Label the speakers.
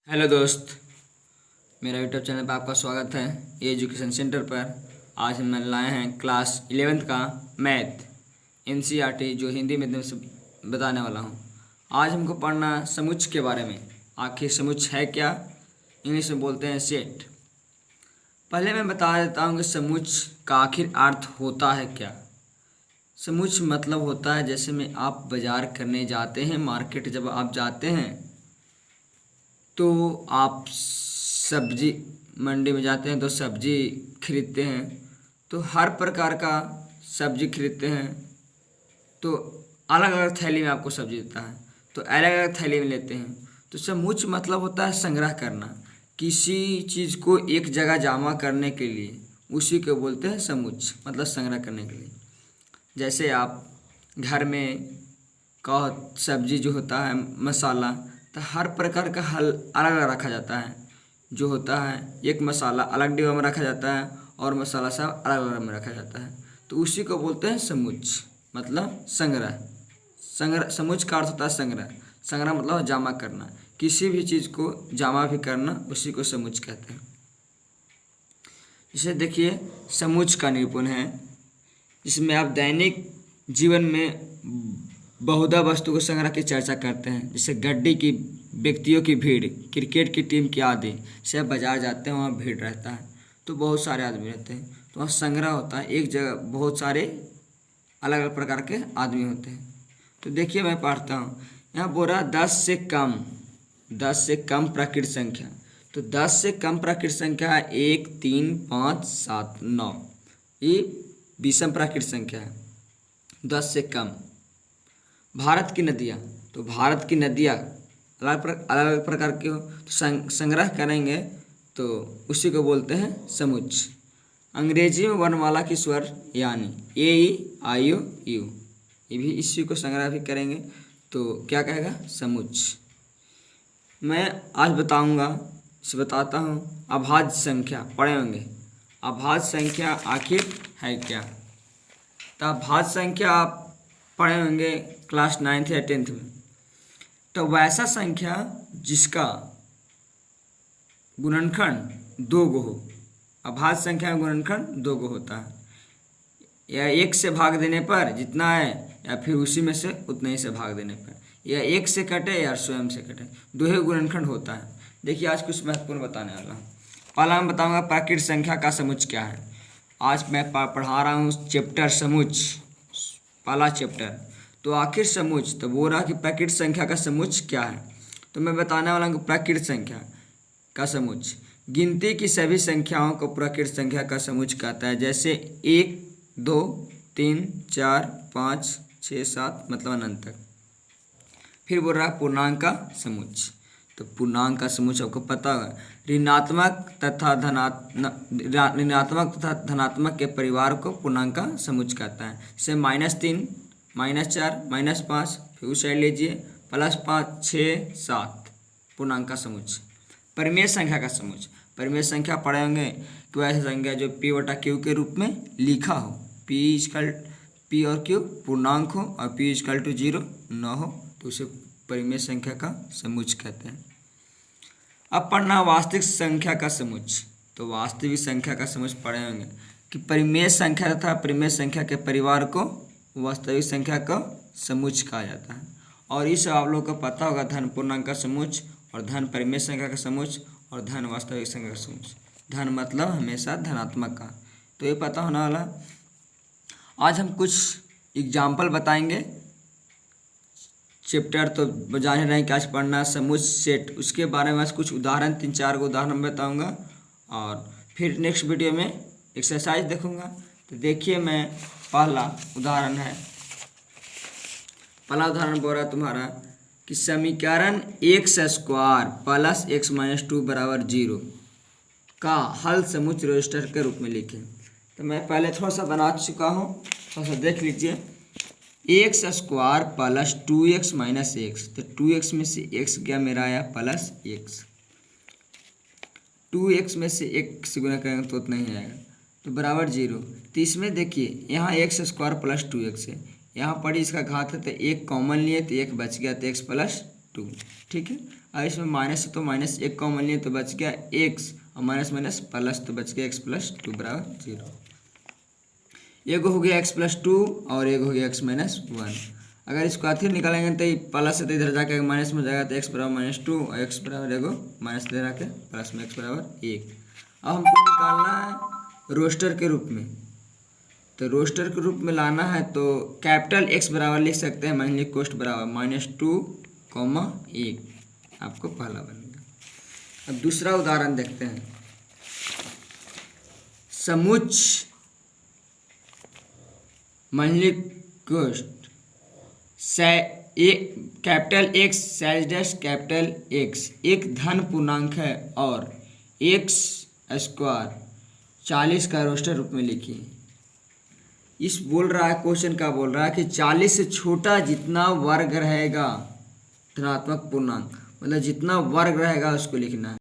Speaker 1: Hello दोस्त, मेरा YouTube channel पर आपका स्वागत है। ये एजुकेशन सेंटर पर आज हम लाए हैं क्लास 11th का मैथ एनसीईआरटी जो हिंदी माध्यम से बताने वाला हूँ। आज हमको पढ़ना समुच्चय के बारे में। आखिर समुच्चय है क्या? इंग्लिश में बोलते हैं सेट। पहले मैं बता देता हूँ कि समुच्चय का आखिर अर्थ होता है क्या। समुच्चय मतलब होता है जैसे में आप बाजार करने जाते हैं, मार्केट जब आप जाते हैं तो आप सब्जी मंडी में जाते हैं तो सब्जी खरीदते हैं, तो हर प्रकार का सब्जी खरीदते हैं तो अलग अलग थैली में आपको सब्जी देता है, तो अलग अलग थैली में लेते हैं। तो समुच्चय मतलब होता है संग्रह करना, किसी चीज़ को एक जगह जमा करने के लिए, उसी को बोलते हैं समुच्चय, मतलब संग्रह करने के लिए। जैसे आप घर में का सब्जी जो होता है मसाला, तो हर प्रकार का हल अलग अलग रखा जाता है। जो होता है एक मसाला अलग डिब्बा में रखा जाता है और मसाला सब अलग अलग में रखा जाता है, तो उसी को बोलते हैं समुच्चय, मतलब संग्रह। समुच्चय का अर्थ होता है संग्रह। संग्रह मतलब जमा करना, किसी भी चीज़ को जमा भी करना, उसी को समुच्चय कहते हैं। जैसे देखिए समुच्चय का निरूपण है, जिसमें आप दैनिक जीवन में बहुधा वस्तु को संग्रह की चर्चा करते हैं। जैसे गड्डी की व्यक्तियों की भीड़, क्रिकेट की टीम की आदि से आप बाजार जाते हैं, वहाँ भीड़ रहता है तो बहुत सारे आदमी रहते हैं, तो वहाँ संग्रह होता है। एक जगह बहुत सारे अलग अलग प्रकार के आदमी होते हैं। तो देखिए मैं पढ़ता हूँ, यहाँ बोल रहा 10 से कम प्राकृत संख्या। तो 10 से कम प्राकृत संख्या है 1, 3, 5, 7, 9, ये विषम प्राकृत संख्या है। 10 से कम। भारत की नदियाँ, तो भारत की नदियाँ अलग अलग प्रकार की हो, तो संग्रह करेंगे तो उसी को बोलते हैं समुच्चय। अंग्रेजी में वर्णमाला की स्वर यानी ए, ई, आई, ओ, यू, ये भी इसी को संग्रह भी करेंगे तो क्या कहेगा? समुच्चय। मैं आज बताता हूँ अभाज्य संख्या। पढ़े होंगे अभाज्य संख्या आखिर है क्या। तो अभाज्य संख्या आप पढ़े होंगे क्लास 9th या 10th में। तो वैसा संख्या जिसका गुणनखंड 2 गो हो। अभाज्य संख्या में गुणनखंड 2 गो होता है, या 1 से भाग देने पर जितना है, या फिर उसी में से उतने ही से भाग देने पर, या 1 से कटे या स्वयं से कटे, 2 ही गुणनखंड होता है। देखिए आज कुछ महत्वपूर्ण बताने वाला हूँ। पहला मैं बताऊँगा प्राकृत संख्या का समुच्चय क्या है। आज मैं पढ़ा रहा हूँ चैप्टर समुच्चय, पहला चैप्टर। तो आखिर समुच्चय, तो बोल रहा कि प्राकृत संख्या का समुच्चय क्या है। तो मैं बताने वाला हूँ प्राकृत संख्या का समुच्चय गिनती की सभी संख्याओं को प्राकृत संख्या का समुच्चय कहता है। जैसे 1, 2, 3, 4, 5, 6, 7 मतलब अनंत तक। फिर बोल रहा पूर्णांक का समुच्चय। तो पूर्णांक का समुच्चय आपको पता होगा, ऋणात्मक तथा धनात्मक के परिवार को पूर्णांक का समुच्चय कहता है। जैसे -3, -4, -5, फिर उस साइड लीजिए +5, 6, 7 पूर्णांक का समुच्चय। परिमेय संख्या का समुच्चय, परिमेय संख्या पढ़े होंगे कि वैसे संख्या जो P/Q के रूप में लिखा हो, P और Q पूर्णांक हो और P=0 न हो, तो उसे परिमेय संख्या का समुच्चय कहते हैं। अब पढ़ना वास्तविक संख्या का समुच्चय। तो वास्तविक संख्या का समुच्चय पढ़े होंगे कि परिमेय संख्या तथा परिमेय संख्या के परिवार को वास्तविक संख्या का समुच्चय कहा जाता है। और इस आप लोगों को पता होगा धन पूर्णांक का समुच्चय और धन परिमेय संख्या का समुच्चय और धन वास्तविक संख्या का समुच्चय। धन मतलब हमेशा धनात्मक का, तो ये पता होने वाला। आज हम कुछ एग्जाम्पल बताएंगे। चैप्टर तो जान ही रहे कि आज पढ़ना समुच्चय सेट, उसके बारे में आज कुछ उदाहरण 3-4 को उदाहरण बताऊंगा और फिर नेक्स्ट वीडियो में एक्सरसाइज देखूंगा। तो देखिए मैं पहला उदाहरण है, पहला उदाहरण बोल रहा तुम्हारा कि समीकरण x² + x - 2 = 0 का हल समुच्चय रजिस्टर के रूप में लिखें। तो मैं पहले थोड़ा सा बना चुका हूँ, थोड़ा सा देख लीजिए। x² + 2x - x, तो 2x में से x गया मेरा आया +x, 2x में से 1 से गुना करेंगे तो उतना ही आएगा, तो बराबर 0। तो इसमें देखिए यहाँ x² + 2x है, यहाँ पर इसका घात है तो 1 कॉमन लिए तो 1 बच गया, तो x + 2, ठीक है। और इसमें माइनस है तो माइनस एक कॉमन लिए तो बच गया एक्स, और माइनस माइनस प्लस तो बच गया एक्स प्लस टू बराबर 0। एक हो गया एक्स प्लस टू और एक हो गया एक्स माइनस वन। अगर इसको आखिर निकालेंगे तो ये प्लस से तो इधर जाके माइनस में जाएगा तो एक्स बराबर माइनस टू और एक्स बराबर एगो माइनस इधर आके प्लस में एक्स बराबर एक। अब हमको निकालना है रोस्टर के रूप में, तो रोस्टर के रूप में लाना है तो कैपिटल एक्स बराबर लिख सकते हैं, मान लीजिए कोष्ट बराबर माइनस टू कॉमा एक, आपको पहला बन गया। अब दूसरा उदाहरण देखते हैं। समुच्च मान लीजिए कोष्ट capital X says dash capital X एक धन पूर्णांक है और एक्स स्क्वायर 40 का रोस्टर रूप में लिखिए। इस बोल रहा है, क्वेश्चन का बोल रहा है कि 40 से छोटा जितना वर्ग रहेगा धनात्मक पूर्णांक, मतलब जितना वर्ग रहेगा उसको लिखना है।